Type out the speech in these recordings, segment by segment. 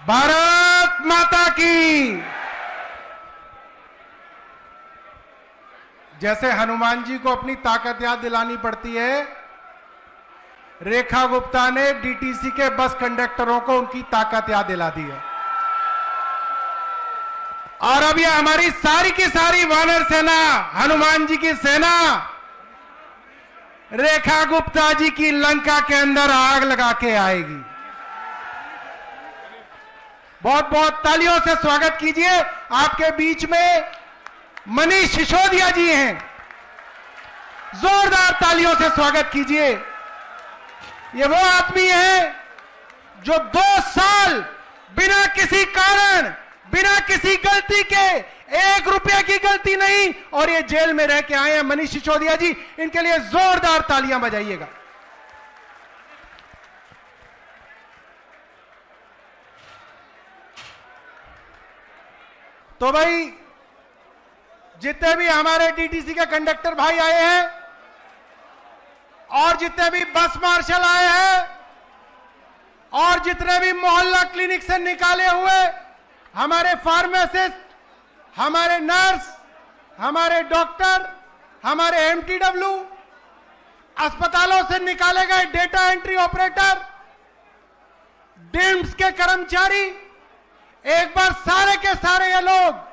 भारत माता की। जैसे हनुमान जी को अपनी ताकत याद दिलानी पड़ती है, रेखा गुप्ता ने डीटीसी के बस कंडक्टरों को उनकी ताकत याद दिला दी है। और अब ये हमारी सारी की सारी वानर सेना, हनुमान जी की सेना, रेखा गुप्ता जी की लंका के अंदर आग लगा के आएगी। बहुत बहुत तालियों से स्वागत कीजिए। आपके बीच में मनीष सिसोदिया जी हैं, जोरदार तालियों से स्वागत कीजिए। ये वो आदमी है जो 2 साल बिना किसी कारण, बिना किसी गलती के, 1 रुपए की गलती नहीं, और ये जेल में रह के आए हैं। मनीष सिसोदिया जी, इनके लिए जोरदार तालियां बजाइएगा। तो भाई, जितने भी हमारे डीटीसी के कंडक्टर भाई आए हैं और जितने भी बस मार्शल आए हैं और जितने भी मोहल्ला क्लिनिक से निकाले हुए हमारे फार्मासिस्ट, हमारे नर्स, हमारे डॉक्टर, हमारे एमटीडब्ल्यू, अस्पतालों से निकाले गए डेटा एंट्री ऑपरेटर, डिम्स के कर्मचारी, एक बार सारे के सारे ये लोग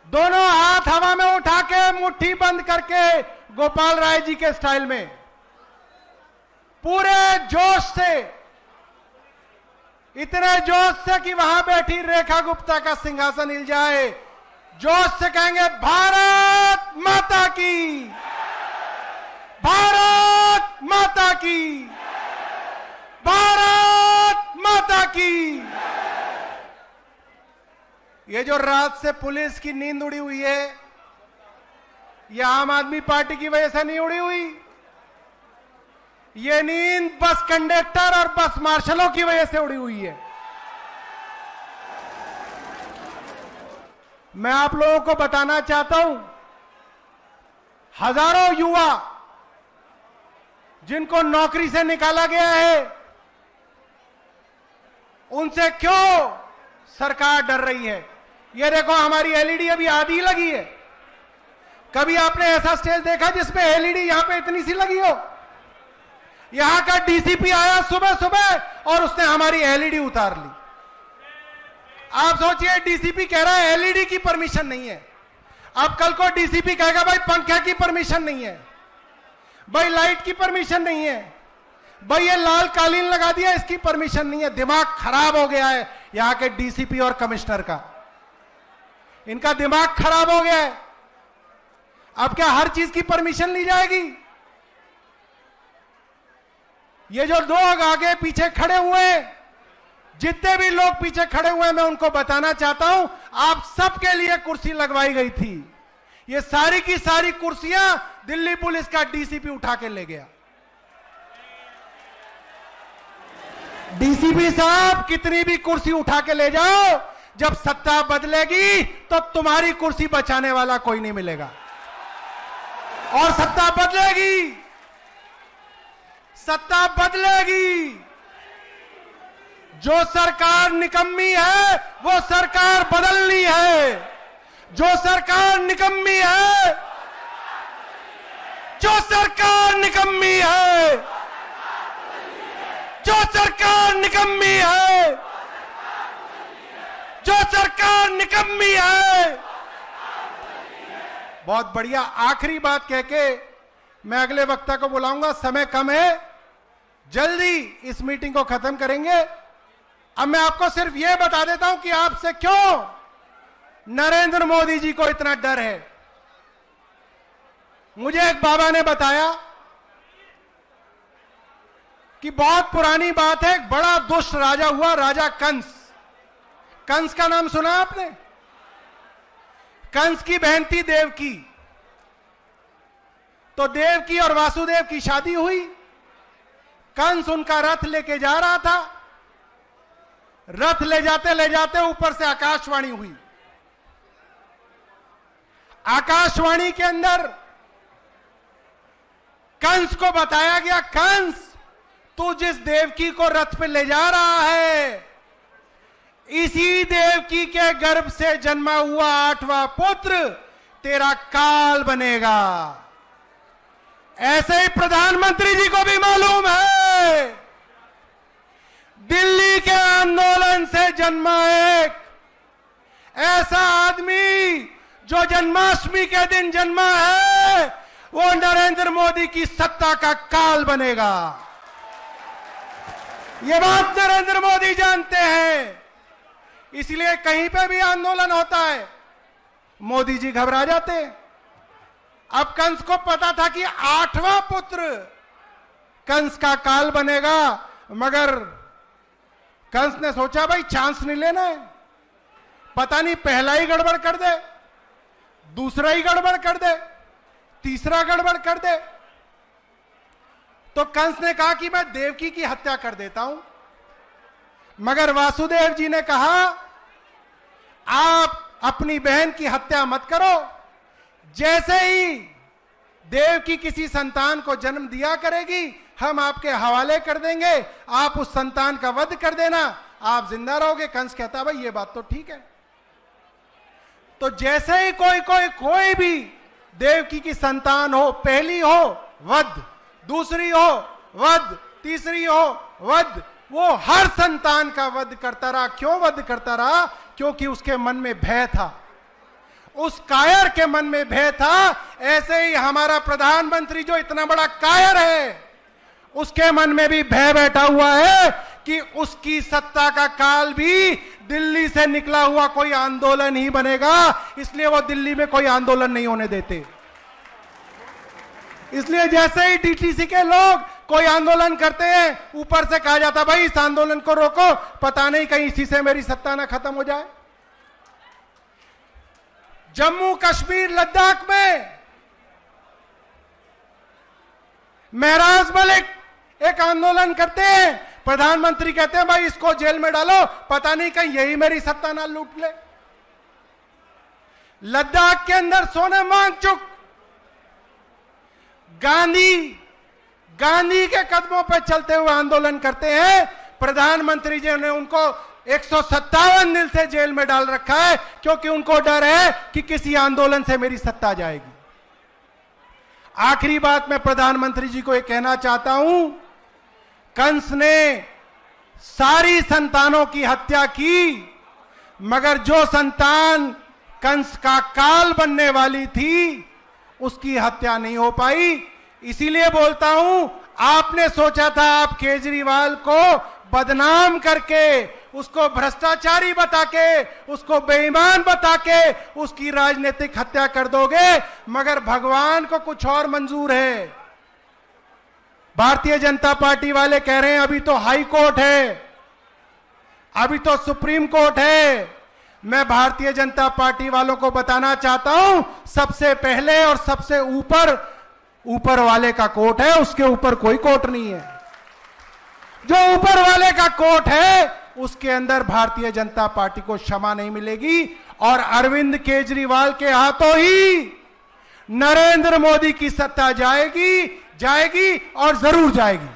दोनों हाथ हवा में उठा के मुट्ठी बंद करके गोपाल राय जी के स्टाइल में पूरे जोश से, इतने जोश से कि वहां बैठी रेखा गुप्ता का सिंहासन हिल जाए, जोश से कहेंगे भारत माता की, भारत माता की, भारत माता की। ये जो रात से पुलिस की नींद उड़ी हुई है, ये आम आदमी पार्टी की वजह से नहीं उड़ी हुई। ये नींद बस कंडक्टर और बस मार्शलों की वजह से उड़ी हुई है। मैं आप लोगों को बताना चाहता हूं, हजारों युवा जिनको नौकरी से निकाला गया है, उनसे क्यों सरकार डर रही है? ये देखो, हमारी एलईडी अभी आधी लगी है। कभी आपने ऐसा स्टेज देखा जिसमें एलईडी यहां पे इतनी सी लगी हो? यहां का डीसीपी आया सुबह सुबह और उसने हमारी एलईडी उतार ली। आप सोचिए, डीसीपी कह रहा है एलईडी की परमिशन नहीं है। अब कल को डीसीपी कहेगा भाई पंखे की परमिशन नहीं है, भाई लाइट की परमिशन नहीं है, भाई ये लाल कालीन लगा दिया इसकी परमिशन नहीं है। दिमाग खराब हो गया है यहां के डीसीपी और कमिश्नर का, इनका दिमाग खराब हो गया है। अब क्या हर चीज की परमिशन ली जाएगी? ये जो लोग आगे पीछे खड़े हुए हैं, जितने भी लोग पीछे खड़े हुए हैं, मैं उनको बताना चाहता हूं, आप सबके लिए कुर्सी लगवाई गई थी। ये सारी की सारी कुर्सियां दिल्ली पुलिस का डीसीपी उठा के ले गया। डीसीपी साहब, कितनी भी कुर्सी उठा के ले जाओ, जब सत्ता बदलेगी तो तुम्हारी कुर्सी बचाने वाला कोई नहीं मिलेगा। और सत्ता बदलेगी, सत्ता बदलेगी। जो सरकार निकम्मी है वो सरकार बदलनी है। जो सरकार निकम्मी है, जो सरकार निकम्मी है, जो सरकार निकम्मी है, जो सरकार निकम्मी है। बहुत बढ़िया। आखिरी बात कह के मैं अगले वक्ता को बुलाऊंगा, समय कम है, जल्दी इस मीटिंग को खत्म करेंगे। अब मैं आपको सिर्फ यह बता देता हूं कि आपसे क्यों नरेंद्र मोदी जी को इतना डर है। मुझे एक बाबा ने बताया कि बहुत पुरानी बात है, एक बड़ा दुष्ट राजा हुआ, राजा कंस। कंस का नाम सुना आपने? कंस की बहन थी देवकी। तो देवकी और वासुदेव की शादी हुई। कंस उनका रथ लेके जा रहा था। रथ ले जाते ऊपर से आकाशवाणी हुई। आकाशवाणी के अंदर कंस को बताया गया, कंस तू जिस देवकी को रथ पे ले जा रहा है, इसी देवकी के गर्भ से जन्मा हुआ 8वां पुत्र तेरा काल बनेगा। ऐसे ही प्रधानमंत्री जी को भी मालूम है, दिल्ली के आंदोलन से जन्मा एक ऐसा आदमी जो जन्माष्टमी के दिन जन्मा है, वो नरेंद्र मोदी की सत्ता का काल बनेगा। ये बात नरेंद्र मोदी जानते हैं, इसलिए कहीं पे भी आंदोलन होता है मोदी जी घबरा जाते हैं। अब कंस को पता था कि 8वां पुत्र कंस का काल बनेगा, मगर कंस ने सोचा भाई चांस नहीं लेना है, पता नहीं पहला ही गड़बड़ कर दे, दूसरा ही गड़बड़ कर दे, तीसरा गड़बड़ कर दे। तो कंस ने कहा कि मैं देवकी की हत्या कर देता हूं, मगर वासुदेव जी ने कहा आप अपनी बहन की हत्या मत करो। जैसे ही देवकी किसी संतान को जन्म दिया करेगी, हम आपके हवाले कर देंगे, आप उस संतान का वध कर देना, आप जिंदा रहोगे। कंस कहता भाई ये बात तो ठीक है। तो जैसे ही कोई भी देवकी की संतान हो, पहली हो वध, दूसरी हो वध, तीसरी हो वध, वो हर संतान का वध करता रहा। क्यों वध करता रहा? क्योंकि उसके मन में भय था, उस कायर के मन में भय था। ऐसे ही हमारा प्रधानमंत्री जो इतना बड़ा कायर है, उसके मन में भी भय बैठा हुआ है कि उसकी सत्ता का काल भी दिल्ली से निकला हुआ कोई आंदोलन ही बनेगा। इसलिए वो दिल्ली में कोई आंदोलन नहीं होने देते। इसलिए जैसे ही डीटीसी के लोग कोई आंदोलन करते हैं, ऊपर से कहा जाता भाई इस आंदोलन को रोको, पता नहीं कहीं इसी से मेरी सत्ता ना खत्म हो जाए। जम्मू कश्मीर लद्दाख में महराज मलिक एक आंदोलन करते हैं, प्रधानमंत्री कहते हैं भाई इसको जेल में डालो, पता नहीं कहीं यही मेरी सत्ता ना लूट ले। लद्दाख के अंदर सोनम वांगचुक गांधी के कदमों पर चलते हुए आंदोलन करते हैं। प्रधानमंत्री जी ने उनको 157 दिन से जेल में डाल रखा है, क्योंकि उनको डर है कि किसी आंदोलन से मेरी सत्ता जाएगी। आखिरी बात मैं प्रधानमंत्री जी को यह कहना चाहता हूं, कंस ने सारी संतानों की हत्या की, मगर जो संतान कंस का काल बनने वाली थी उसकी हत्या नहीं हो पाई। इसीलिए बोलता हूं, आपने सोचा था आप केजरीवाल को बदनाम करके, उसको भ्रष्टाचारी बता के, उसको बेईमान बता के उसकी राजनीतिक हत्या कर दोगे, मगर भगवान को कुछ और मंजूर है। भारतीय जनता पार्टी वाले कह रहे हैं अभी तो हाई कोर्ट है, अभी तो सुप्रीम कोर्ट है। मैं भारतीय जनता पार्टी वालों को बताना चाहता हूं, सबसे पहले और सबसे ऊपर वाले का कोर्ट है, उसके ऊपर कोई कोर्ट नहीं है। जो ऊपर वाले का कोर्ट है उसके अंदर भारतीय जनता पार्टी को क्षमा नहीं मिलेगी, और अरविंद केजरीवाल के हाथों ही नरेंद्र मोदी की सत्ता जाएगी और जरूर जाएगी।